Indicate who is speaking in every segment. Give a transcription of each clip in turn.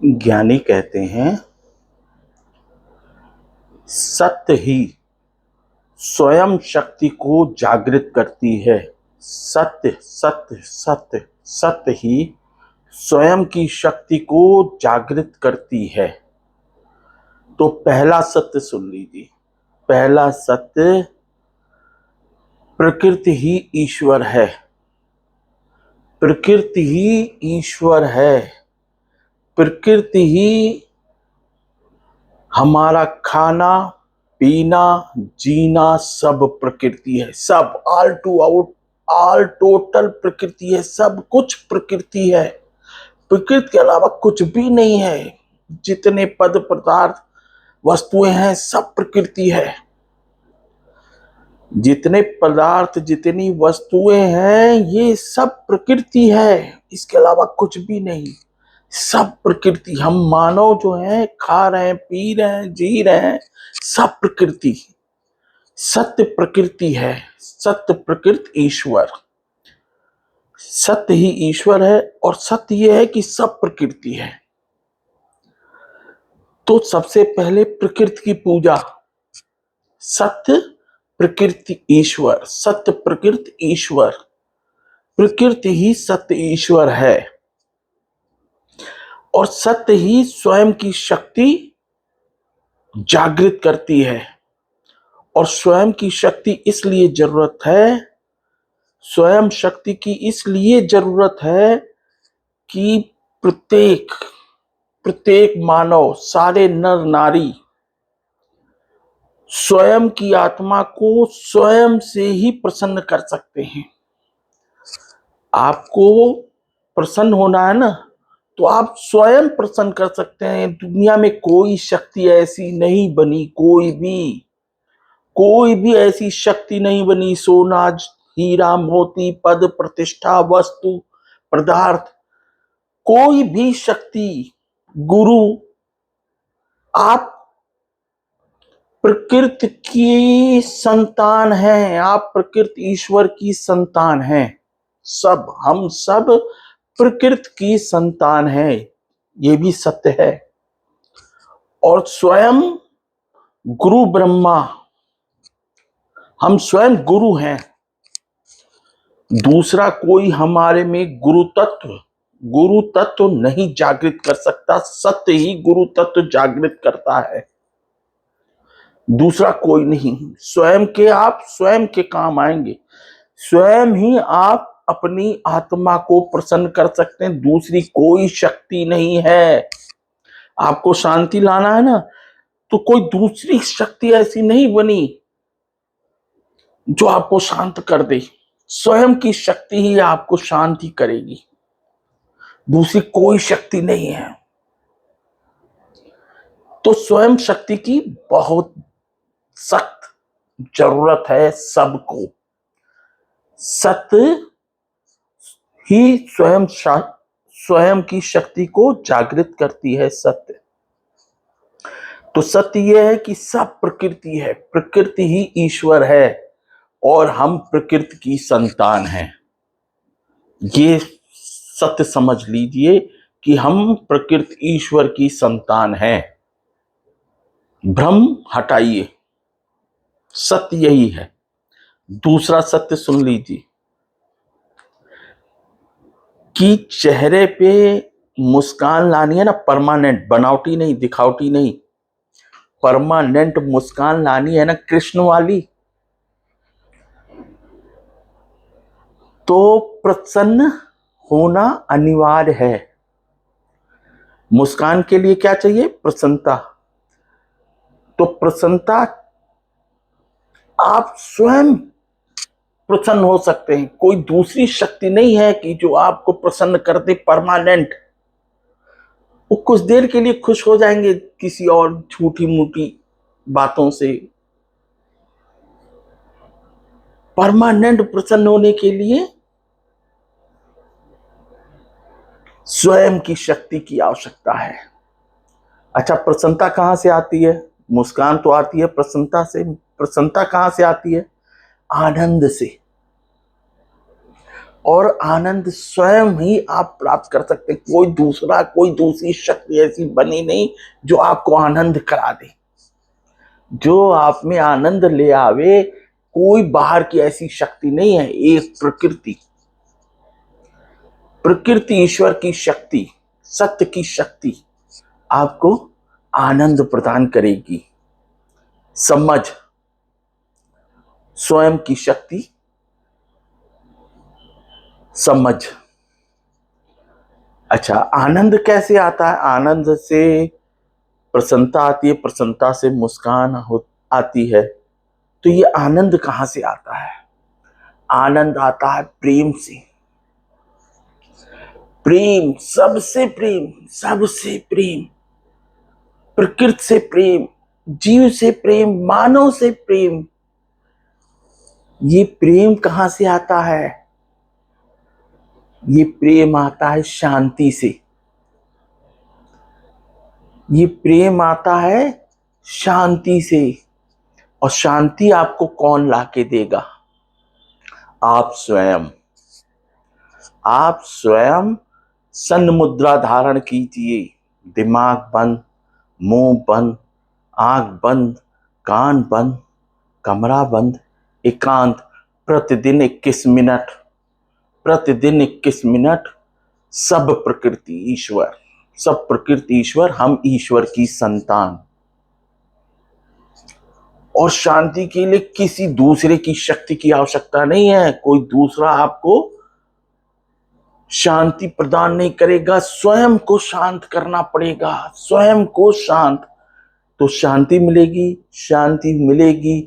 Speaker 1: ज्ञानी कहते हैं सत्य ही स्वयं शक्ति को जागृत करती है। सत्य सत्य सत्य सत्य ही स्वयं की शक्ति को जागृत करती है। तो पहला सत्य सुन लीजिए। पहला सत्य, प्रकृति ही ईश्वर है। प्रकृति ही ईश्वर है। प्रकृति ही हमारा खाना पीना जीना सब प्रकृति है। सब all to out all total प्रकृति है। सब कुछ प्रकृति है। प्रकृति के अलावा कुछ भी नहीं है। जितने पद पदार्थ वस्तुएं हैं सब प्रकृति है। जितने पदार्थ जितनी वस्तुएं हैं ये सब प्रकृति है। इसके अलावा कुछ भी नहीं। सब प्रकृति। हम मानव जो हैं खा रहे हैं पी रहे हैं जी रहे हैं सब प्रकृति। सत्य प्रकृति है। सत्य प्रकृति ईश्वर। सत्य ही ईश्वर है और सत्य यह है कि सब प्रकृति है। तो सबसे पहले प्रकृति की पूजा। सत्य प्रकृति ईश्वर। सत्य प्रकृति ईश्वर। प्रकृति ही सत्य ईश्वर है और सत्य ही स्वयं की शक्ति जागृत करती है। और स्वयं की शक्ति इसलिए जरूरत है, स्वयं शक्ति की इसलिए जरूरत है कि प्रत्येक मानव, सारे नर नारी स्वयं की आत्मा को स्वयं से ही प्रसन्न कर सकते हैं। आपको प्रसन्न होना है ना, तो आप स्वयं प्रसन्न कर सकते हैं। दुनिया में कोई शक्ति ऐसी नहीं बनी, कोई भी ऐसी शक्ति नहीं बनी। सोना हीरा मोती पद प्रतिष्ठा वस्तु पदार्थ, कोई भी शक्ति, गुरु, आप प्रकृति की संतान हैं। आप प्रकृति ईश्वर की संतान हैं। हम सब प्रकृति की संतान हैं। ये भी सत्य है। और स्वयं गुरु ब्रह्मा, हम स्वयं गुरु हैं। दूसरा कोई हमारे में गुरु तत्व नहीं जागृत कर सकता। सत्य ही गुरु तत्व जागृत करता है। दूसरा कोई नहीं। स्वयं के काम आएंगे। स्वयं ही आप अपनी आत्मा को प्रसन्न कर सकते हैं। दूसरी कोई शक्ति नहीं है। आपको शांति लाना है ना, तो कोई दूसरी शक्ति ऐसी नहीं बनी जो आपको शांत कर दे। स्वयं की शक्ति ही आपको शांति करेगी। दूसरी कोई शक्ति नहीं है। तो स्वयं शक्ति की बहुत सख्त जरूरत है सबको। सत्य ही स्वयं की शक्ति को जागृत करती है। सत्य तो सत्य यह है कि सब प्रकृति है। प्रकृति ही ईश्वर है और हम प्रकृति की संतान हैं। ये सत्य समझ लीजिए कि हम प्रकृति ईश्वर की संतान हैं। भ्रम हटाइए। सत्य यही है। दूसरा सत्य सुन लीजिए कि चेहरे पे मुस्कान लानी है ना, परमानेंट, बनावटी नहीं, दिखावटी नहीं, परमानेंट मुस्कान लानी है ना, कृष्ण वाली, तो प्रसन्न होना अनिवार्य है। मुस्कान के लिए क्या चाहिए? प्रसन्नता। तो प्रसन्नता आप स्वयं प्रसन्न हो सकते हैं। कोई दूसरी शक्ति नहीं है कि जो आपको प्रसन्न कर दे परमानेंट। वो कुछ देर के लिए खुश हो जाएंगे किसी और झूठी मूठी बातों से। परमानेंट प्रसन्न होने के लिए स्वयं की शक्ति की आवश्यकता है। अच्छा, प्रसन्नता कहां से आती है? मुस्कान तो आती है प्रसन्नता से। प्रसन्नता कहां से आती है? आनंद से। और आनंद स्वयं ही आप प्राप्त कर सकते हैं। कोई दूसरी शक्ति ऐसी बनी नहीं जो आपको आनंद करा दे, जो आप में आनंद ले आवे। कोई बाहर की ऐसी शक्ति नहीं है। एक प्रकृति ईश्वर की शक्ति, सत्य की शक्ति आपको आनंद प्रदान करेगी। समझ, स्वयं की शक्ति, समझ। अच्छा, आनंद कैसे आता है? आनंद से प्रसन्नता आती है, प्रसन्नता से मुस्कान आती है। तो ये आनंद कहां से आता है? आनंद आता है प्रेम से। प्रेम, सबसे प्रेम, सबसे प्रेम, प्रकृति से प्रेम, जीव से प्रेम, मानव से प्रेम। ये प्रेम कहां से आता है? ये प्रेम आता है शांति से। ये प्रेम आता है शांति से। और शांति आपको कौन लाके देगा? आप स्वयं। आप स्वयं सन्न मुद्रा धारण कीजिए। दिमाग बंद, मुंह बंद, आंख बंद, कान बंद, कमरा बंद, एकांत। प्रतिदिन 21 मिनट, प्रतिदिन 21 मिनट। सब प्रकृति ईश्वर, सब प्रकृति ईश्वर, हम ईश्वर की संतान। और शांति के लिए किसी दूसरे की शक्ति की आवश्यकता नहीं है। कोई दूसरा आपको शांति प्रदान नहीं करेगा। स्वयं को शांत करना पड़ेगा, स्वयं को शांत। तो शांति मिलेगी, शांति मिलेगी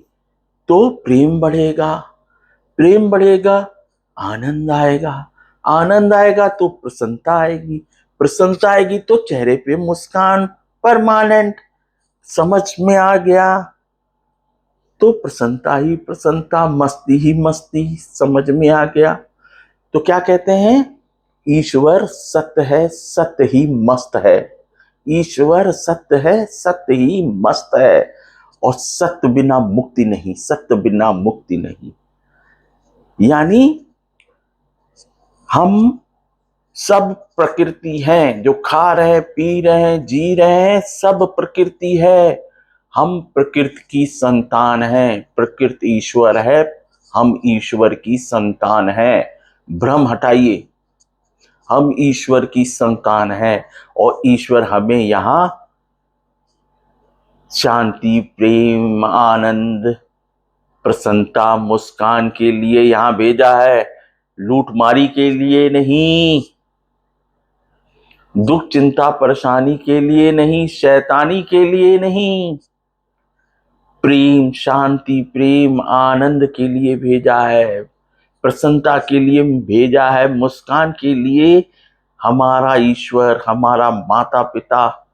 Speaker 1: तो प्रेम बढ़ेगा, प्रेम बढ़ेगा, आनंद आएगा, आनंद आएगा तो प्रसन्नता आएगी, प्रसन्नता आएगी तो चेहरे पे मुस्कान परमानेंट। समझ में आ गया? तो प्रसन्नता ही प्रसन्नता, मस्ती ही मस्ती। समझ में आ गया? तो क्या कहते हैं? ईश्वर सत्य है, सत्य ही मस्त है। ईश्वर सत्य है, सत्य ही मस्त है। और सत्य बिना मुक्ति नहीं, सत्य बिना मुक्ति नहीं। यानी हम सब प्रकृति हैं, जो खा रहे, पी रहे, जी रहे हैं, सब प्रकृति है। हम प्रकृति की संतान हैं, प्रकृति ईश्वर है, हम ईश्वर की संतान हैं। भ्रम हटाइए, हम ईश्वर की संतान हैं और ईश्वर हमें यहां शांति, प्रेम, आनंद, प्रसन्नता, मुस्कान के लिए यहां भेजा है, लूटमारी के लिए नहीं, दुख चिंता परेशानी के लिए नहीं, शैतानी के लिए नहीं। प्रेम, शांति, प्रेम, आनंद के लिए भेजा है, प्रसन्नता के लिए भेजा है, मुस्कान के लिए। हमारा ईश्वर, हमारा माता पिता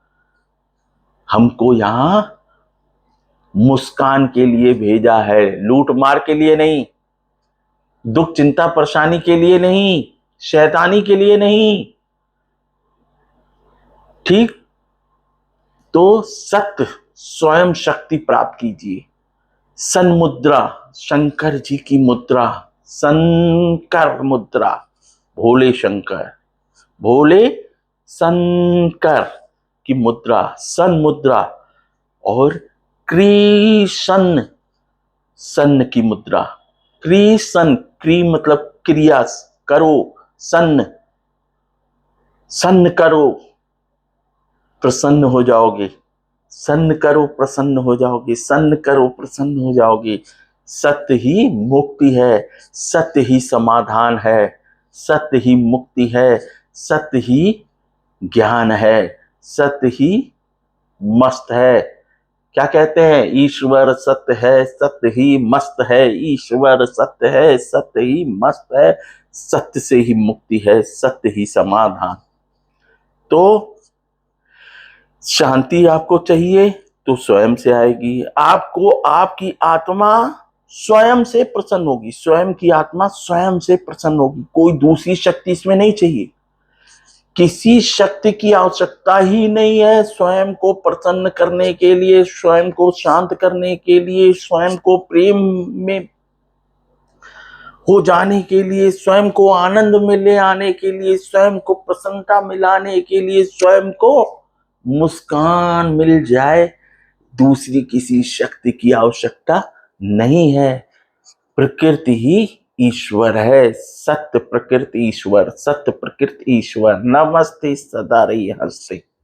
Speaker 1: हमको यहां मुस्कान के लिए भेजा है, लूट मार के लिए नहीं, दुख चिंता परेशानी के लिए नहीं, शैतानी के लिए नहीं। ठीक? तो सत्य स्वयं शक्ति प्राप्त कीजिए। सन्मुद्रा, शंकर जी की मुद्रा, शंकर मुद्रा, भोले शंकर, भोले शंकर की मुद्रा, सन्मुद्रा। और कृष्ण, सन्न की मुद्रा, कृष्ण, क्री मतलब क्रिया करो, सन्न, सन्न करो, प्रसन्न हो जाओगे। सन्न करो, प्रसन्न हो जाओगे, सन्न करो, प्रसन्न हो जाओगे। सत्य ही मुक्ति है, सत्य ही समाधान है, सत्य ही मुक्ति है, सत्य ही ज्ञान है, सत्य ही मस्त है। क्या कहते हैं? ईश्वर सत्य है, सत्य ही मस्त है। ईश्वर सत्य है, सत्य ही मस्त है। सत्य से ही मुक्ति है, सत्य ही समाधान। तो शांति आपको चाहिए तो स्वयं से आएगी। आपको आपकी आत्मा स्वयं से प्रसन्न होगी, स्वयं की आत्मा स्वयं से प्रसन्न होगी। कोई दूसरी शक्ति इसमें नहीं चाहिए, किसी शक्ति की आवश्यकता ही नहीं है। स्वयं को प्रसन्न करने के लिए, स्वयं को शांत करने के लिए, स्वयं को प्रेम में हो जाने के लिए, स्वयं को आनंद में ले आने के लिए, स्वयं को प्रसन्नता मिलाने के लिए, स्वयं को मुस्कान मिल जाए, दूसरी किसी शक्ति की आवश्यकता नहीं है। प्रकृति ही ईश्वर है। सत्य प्रकृति ईश्वर, सत्य प्रकृति ईश्वर। नमस्ते, सदा रही हंसते।